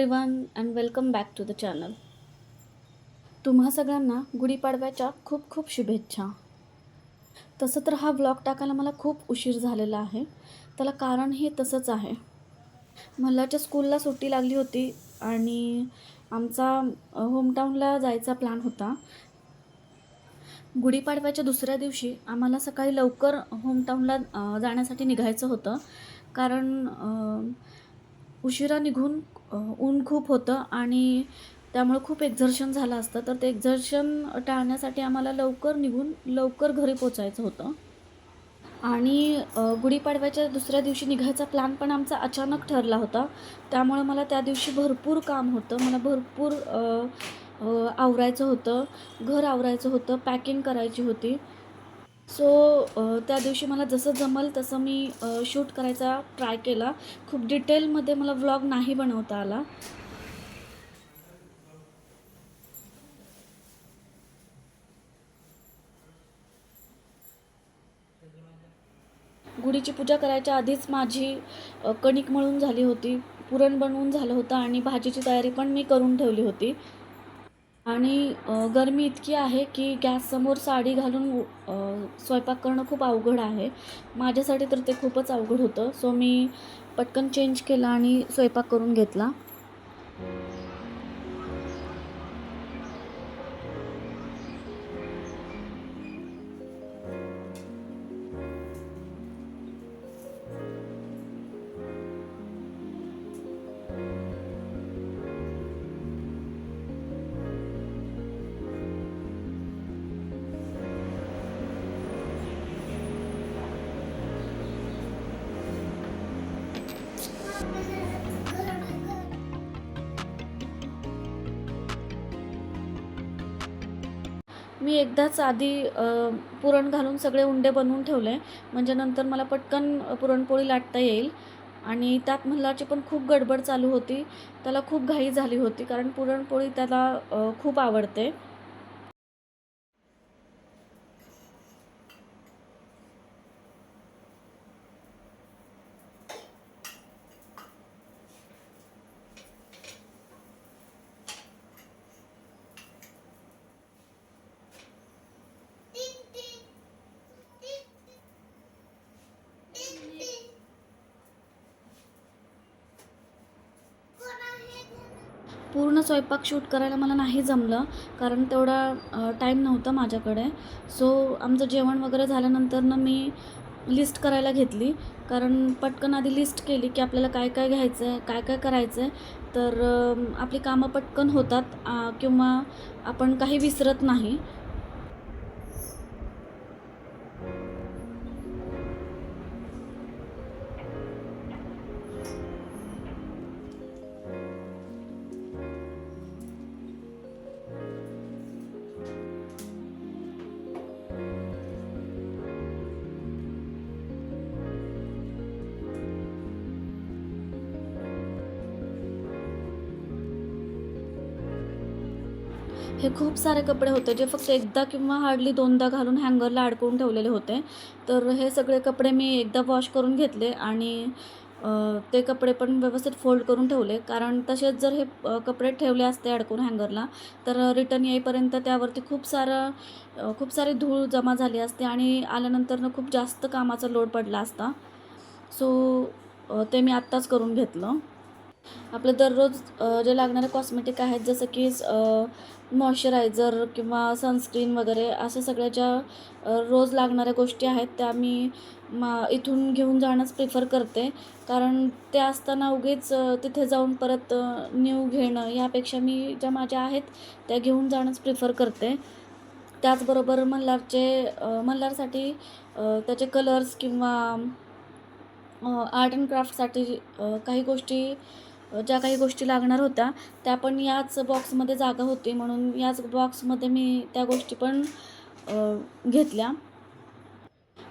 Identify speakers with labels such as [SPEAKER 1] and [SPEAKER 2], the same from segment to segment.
[SPEAKER 1] Everyone and welcome back to the channel. तुम्हा सगळ्यांना गुढीपाडव्याच्या खूप खूप शुभेच्छा. तसं तर हा व्लॉग टाकायला मला खूप उशीर झालेला आहे. त्याला कारण हे तसंच आहे. मल्हारच्या स्कूलला सुट्टी लागली होती आणि आमचा होमटाऊनला जायचा प्लॅन होता. गुढीपाडव्याच्या दुसऱ्या दिवशी आम्हाला सकाळी लवकर होमटाऊनला जाण्यासाठी निघायचं होतं. कारण उशिरा निघून ऊन खूप होतं आणि त्यामुळे खूप एक्झर्शन झालं असतं. तर ते एक्झर्शन टाळण्यासाठी आम्हाला लवकर निघून लवकर घरी पोचायचं होतं. आणि गुढीपाडव्याच्या दुसऱ्या दिवशी निघायचा प्लॅन पण आमचा अचानक ठरला होता. त्यामुळे मला त्या दिवशी भरपूर काम होतं. मला भरपूर आवरायचं होतं, घर आवरायचं होतं, पॅकिंग करायची होती. सो त्या दिवशी मला जसं जमेल तसं मी शूट करायचा ट्राय केला. खूप डिटेलमध्ये मला व्लॉग नाही बनवता आला. गुढीची पूजा करायच्या आधीच माझी कणिक मळून झाली होती, पुरण बनवून झालं होतं आणि भाजीची तयारी पण मी करून ठेवली होती. आणि गरमी इतकी आहे की गॅससमोर साडी घालून स्वयंपाक करणं खूप अवघड आहे. माझ्यासाठी तर ते खूपच अवघड होतं. सो मी पटकन चेंज केला आणि स्वयंपाक करून घेतला. मी एकदाच आधी पुरण घालून सगळे उंडे बनवून ठेवले, म्हणजे नंतर मला पटकन पुरणपोळी लाटता येईल. आणि त्यात मल्हारची पण खूप गडबड चालू होती. त्याला खूप घाई झाली होती कारण पुरणपोळी त्याला खूप आवडते. पूर्ण स्वयंपाक शूट करायला मला नाही जमलं कारण तेवढा टाईम नव्हता माझ्याकडे. सो आमचं जेवण वगैरे झाल्यानंतरनं मी लिस्ट करायला घेतली. कारण पटकन आधी लिस्ट केली की आपल्याला काय काय घ्यायचं आहे, काय काय करायचं आहे, तर आपली कामं पटकन होतात किंवा आपण काही विसरत नाही. हे खूप सारे कपडे होते जे फक्त एकदा किंवा हार्डली दोनदा घालून हँगरला अडकवून ठेवलेले होते. तर हे सगळे कपडे मी एकदा वॉश करून घेतले आणि ते कपडे पण व्यवस्थित फोल्ड करून ठेवले. कारण तसेच जर हे कपडे ठेवले असते अडकवून हँगरला तर रिटर्न येईपर्यंत त्यावरती खूप सारी धूळ जमा झाली असते आणि आल्यानंतरनं खूप जास्त कामाचा लोड पडला असता. सो ते मी आत्ताच करून घेतलं. आपलं दररोज जे लागणारे कॉस्मेटिक आहेत जसं की मॉइश्चरायझर किंवा सनस्क्रीन वगैरे अशा सगळ्या ज्या रोज लागणाऱ्या गोष्टी आहेत त्या मी इथून घेऊन जाणंच प्रिफर करते. कारण ते असताना उगीच तिथे जाऊन परत न्यू घेणं यापेक्षा मी ज्या माझ्या आहेत त्या घेऊन जाणंच प्रिफर करते. त्याचबरोबर मल्हारसाठी त्याचे कलर्स किंवा आर्ट अँड क्राफ्टसाठी ज्या काही गोष्टी लागणार होत्या त्या पण याच बॉक्समध्ये जागा होती म्हणून याच बॉक्समध्ये मी त्या गोष्टी पण घेतल्या.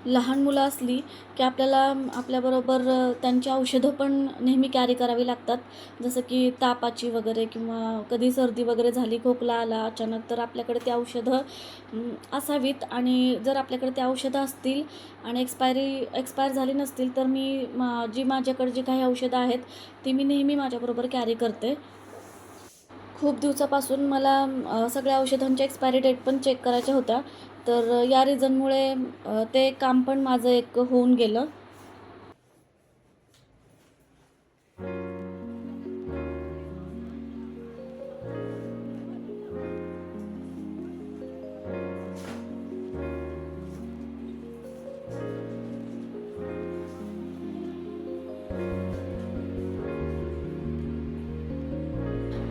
[SPEAKER 1] लहान मुलं असली की आपल्याला आपल्याबरोबर त्यांची औषधं पण नेहमी कॅरी करावी लागतात. जसं की तापाची वगैरे किंवा कधी सर्दी वगैरे झाली, खोकला आला अचानक, तर आपल्याकडे ती औषधं असावीत. आणि जर आपल्याकडे ती औषधं असतील आणि एक्सपायर झाली नसतील तर मी माझ्याकडे जी काही औषधं आहेत ती मी नेहमी माझ्याबरोबर कॅरी करते. खूप दिवसापासून मला सगळ्या औषधांच्या एक्सपायरी डेट पण चेक करायच्या होत्या. तर या रिझनमुळे ते काम पण माझं एक होऊन गेलं.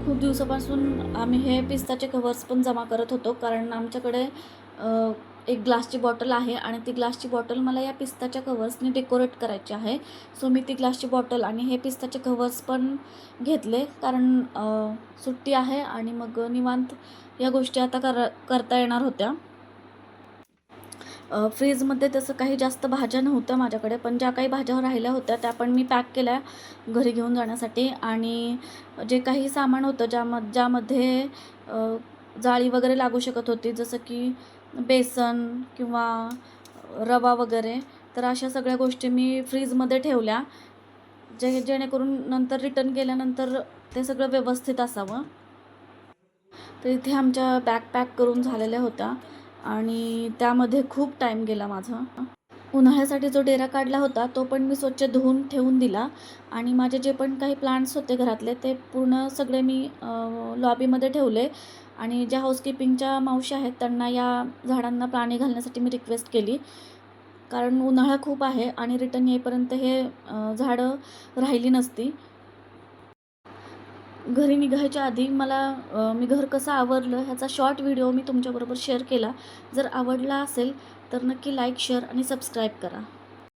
[SPEAKER 1] खूप दिवसापासून आम्ही हे पिस्ताचे कव्हर्स पण जमा करत होतो, कारण आमच्याकडे एक ग्लासची बॉटल आहे आणि ती ग्लासची बॉटल मला या पिस्ताच्या कव्हर्सनी डेकोरेट करायची आहे. सो मी ती ग्लासची बॉटल आणि हे पिस्ताचे कव्हर्स पण घेतले, कारण सुट्टी आहे आणि मग निवांत या गोष्टी आता करता येणार होत्या. फ्रीजमध्ये तसं काही जास्त भाज्या नव्हत्या माझ्याकडे, पण ज्या काही भाज्या राहिल्या होत्या त्या पण मी पॅक केल्या घरी घेऊन जाण्यासाठी. आणि जे काही सामान होतं ज्यामध्ये जाळी वगैरे लागू शकत होती, जसं की बेसन किंवा रवा वगैरे, तर अशा सगळ्या गोष्टी मी फ्रीजमध्ये ठेवल्या, जेणेकरून नंतर रिटर्न केल्यानंतर ते सगळं व्यवस्थित असावं. तर इथे आमच्या बॅग पॅक करून झालेल्या होत्या आणि त्यामध्ये खूप टाईम गेला माझा. उन्हाळ्यासाठी जो डेरा काढला होता तो पण मी स्वच्छ धुवून ठेवून दिला आणि माझे जे पण काही प्लांट्स होते घरातले ते पूर्ण सगळे मी लॉबीमध्ये ठेवले. आणि ज्या हाऊसकीपिंगच्या मावशी आहेत त्यांना या झाडांना पाणी घालण्यासाठी मी रिक्वेस्ट केली, कारण उन्हाळा खूप आहे आणि रिटर्न येईपर्यंत हे झाडं राहिली नसती. घरी निघायच्या आधी मला मी घर कसं आवरलं ह्याचा शॉर्ट व्हिडिओ मी तुमच्याबरोबर शेअर केला. जर आवडला असेल तर नक्की लाईक, शेअर आणि सबस्क्राईब करा.